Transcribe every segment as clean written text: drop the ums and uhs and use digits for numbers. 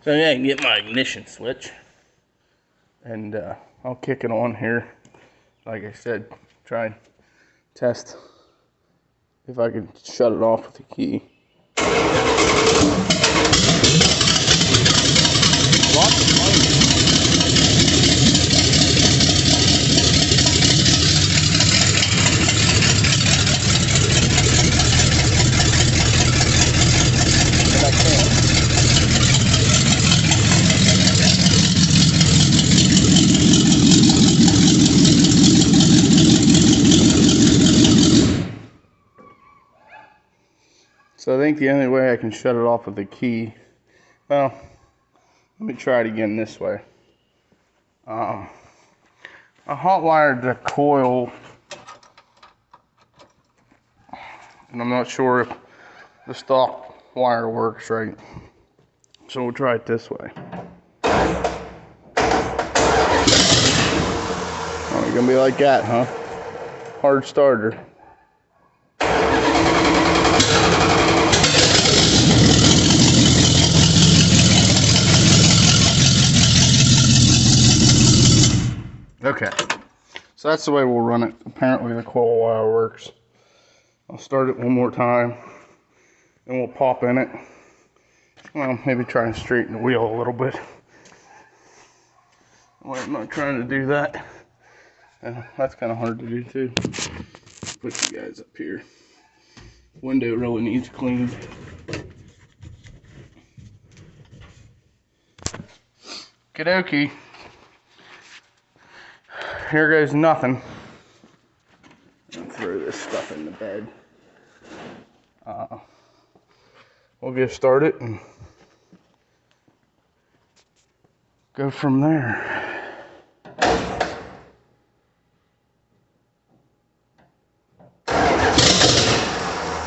So yeah, I can get my ignition switch, and I'll kick it on here. Like I said, try and test if I can shut it off with the key. Lots of flames. And I can't. So I think the only way I can shut it off with the key, well, let me try it again this way. I hot wired the coil, and I'm not sure if the stock wire works right. So we'll try it this way. Oh, you're gonna be like that, huh? Hard starter. Okay, so that's the way we'll run it. Apparently the coil wire works. I'll start it one more time, and we'll pop in it. Well, maybe try and straighten the wheel a little bit. Well, I'm not trying to do that. That's kind of hard to do too. Put you guys up here. Window really needs cleaned. Okie dokie. Here goes nothing. I'll throw this stuff in the bed. We'll get started and go from there.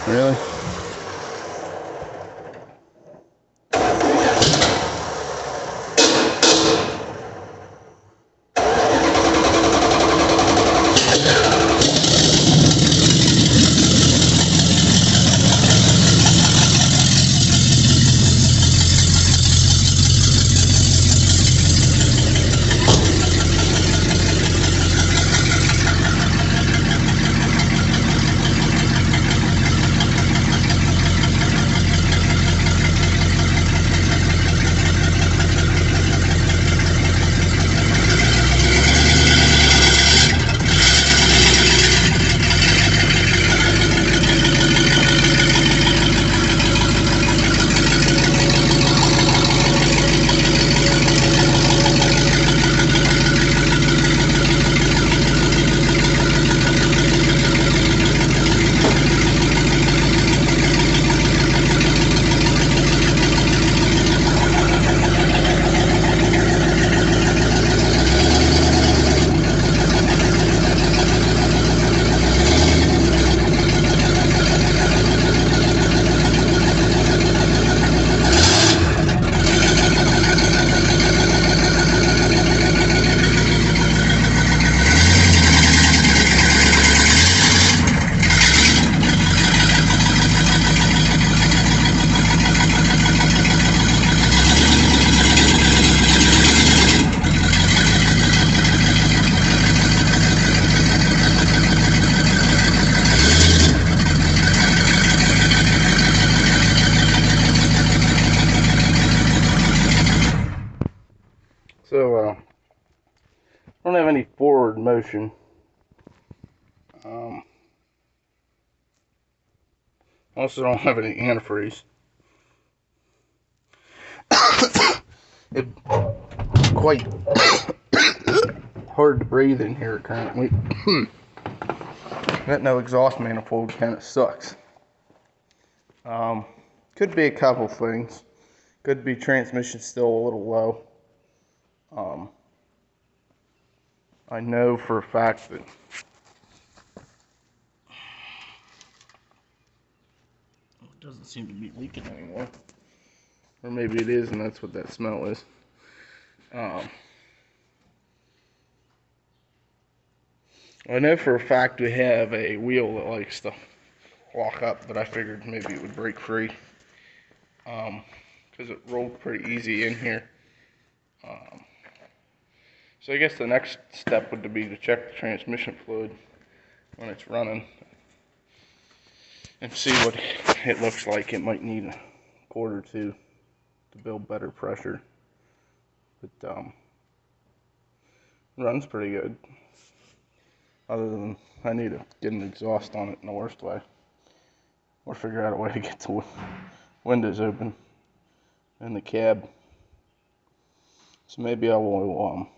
Really? So, I don't have any forward motion. Also don't have any antifreeze. It's quite hard to breathe in here currently. Got no exhaust manifold, kind of sucks. Could be a couple things. Could be transmission still a little low. I know for a fact that it doesn't seem to be leaking anymore. Or maybe it is, and that's what that smell is. I know for a fact we have a wheel that likes to lock up, but I figured maybe it would break free. because it rolled pretty easy in here. So I guess the next step would be to check the transmission fluid when it's running and see what it looks like. It might need a quart or two to build better pressure, but runs pretty good. Other than I need to get an exhaust on it in the worst way, or figure out a way to get the windows open in the cab. So maybe I will.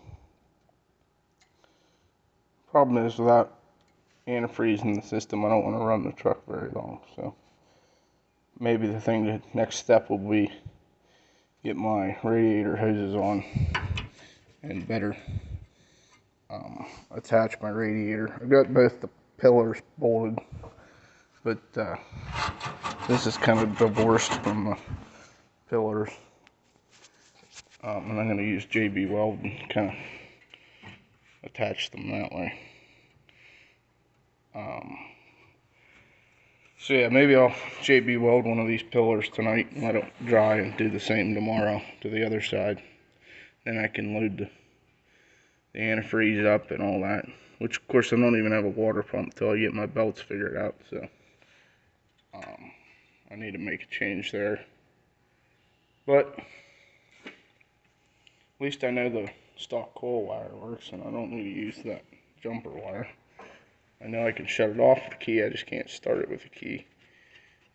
Problem is, without antifreeze in the system, I don't want to run the truck very long. So maybe the next step will be get my radiator hoses on and better attach my radiator. I've got both the pillars bolted, but this is kind of divorced from the pillars, and I'm going to use w100 and kind of attach them that way. So yeah, maybe I'll w100 one of these pillars tonight and let it dry, and do the same tomorrow to the other side. Then I can load the antifreeze up and all that, which of course I don't even have a water pump till I get my belts figured out, so I need to make a change there. But at least I know the stock coil wire works, and I don't need to use that jumper wire. I know I can shut it off with a key, I just can't start it with a key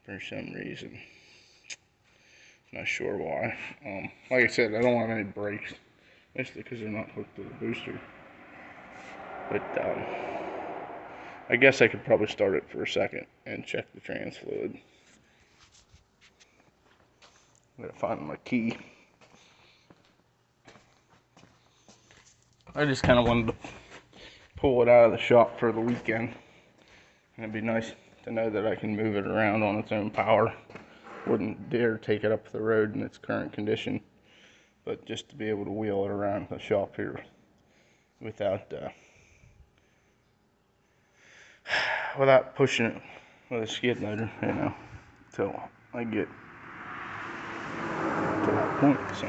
for some reason. Not sure why. Like I said, I don't want any brakes, mostly because they're not hooked to the booster. But I guess I could probably start it for a second and check the trans fluid. I'm gonna find my key. I just kind of wanted to pull it out of the shop for the weekend, and it'd be nice to know that I can move it around on its own power. Wouldn't dare take it up the road in its current condition, but just to be able to wheel it around the shop here without pushing it with a skid loader, you know, till I get to that point. So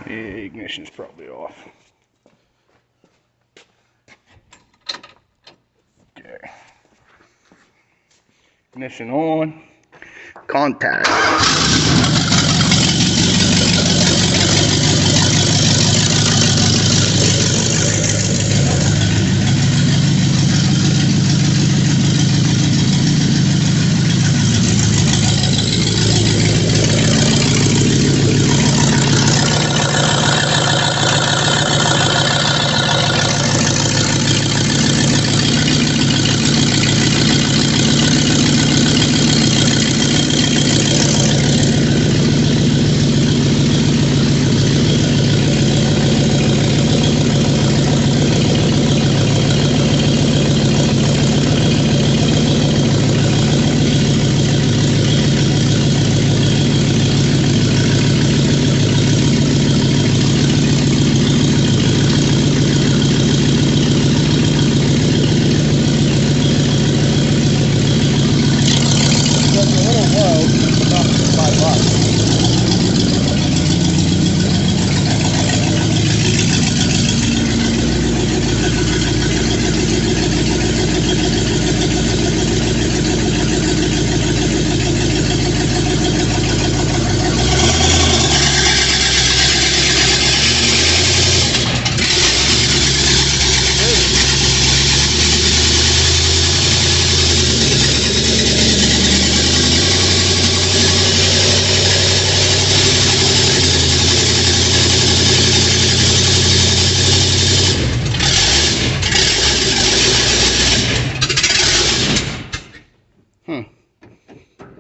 the ignition's probably off. Okay. Ignition on. Contact.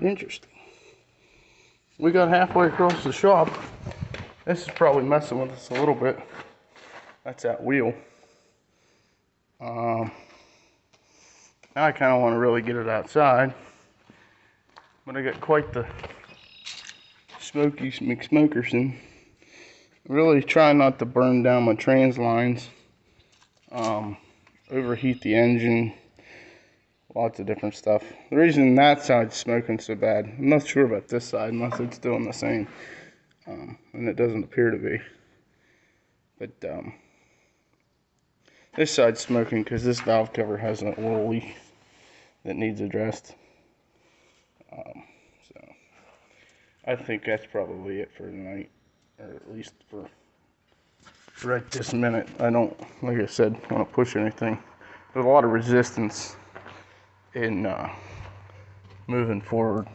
Interesting. We got halfway across the shop. This is probably messing with us a little bit. That's that wheel. Now I kind of want to really get it outside, but I got quite the Smoky McSmokerson. Really try not to burn down my trans lines, overheat the engine, lots of different stuff. The reason that side's smoking so bad, I'm not sure about this side unless it's doing the same, and it doesn't appear to be. But this side's smoking because this valve cover has an oil leak that needs addressed. So I think that's probably it for tonight, or at least for right this minute. I don't, like I said, want to push anything. There's a lot of resistance in moving forward.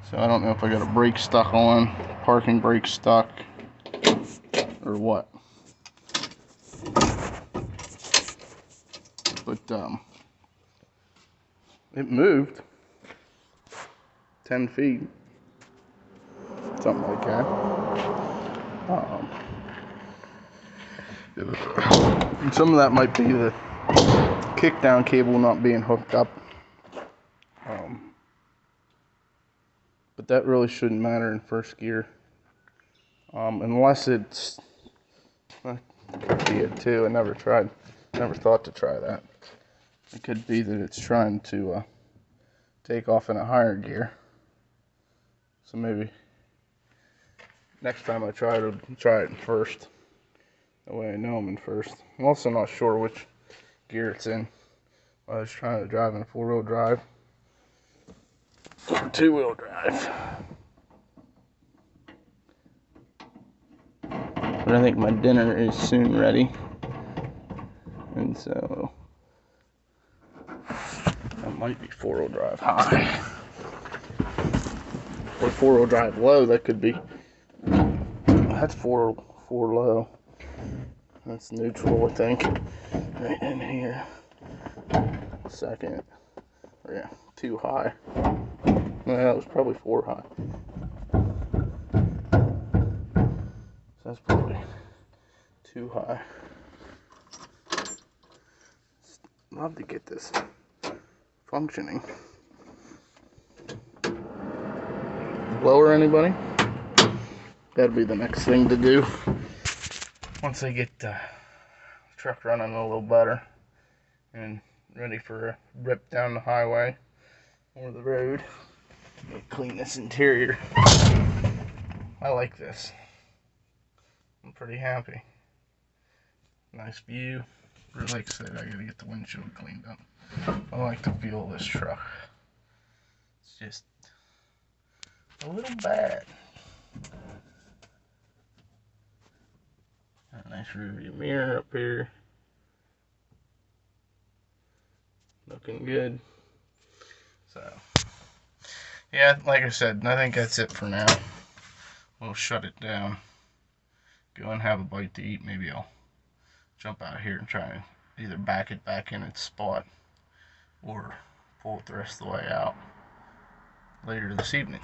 So I don't know if I got a brake stuck on, parking brake stuck, or what. But it moved 10 feet, something like that. And some of that might be the kickdown cable not being hooked up. But that really shouldn't matter in first gear. Unless it's, that could be it too. I never thought to try that. It could be that it's trying to take off in a higher gear. So maybe next time I try it in first. That way I know I'm in first. I'm also not sure which gear it's in. I was trying to drive in 4-wheel drive or 2-wheel drive. But I think my dinner is soon ready. And so that might be 4-wheel drive high. Or 4-wheel drive low, that could be. That's 4 low. That's neutral, I think. Right in here. Second. Yeah, 2 high. No, that was probably 4 high. So that's probably 2 high. Love to get this functioning. Blower, anybody? That'll be the next thing to do. Once I get the truck running a little better and ready for a rip down the highway or the road, clean this interior. I like this. I'm pretty happy. Nice view. Like I said, I gotta get the windshield cleaned up. I like the feel of this truck. It's just a little bad. Got a nice rearview mirror up here. Looking good. So, yeah, like I said, I think that's it for now. We'll shut it down. Go and have a bite to eat. Maybe I'll jump out here and try and either back it back in its spot or pull it the rest of the way out later this evening.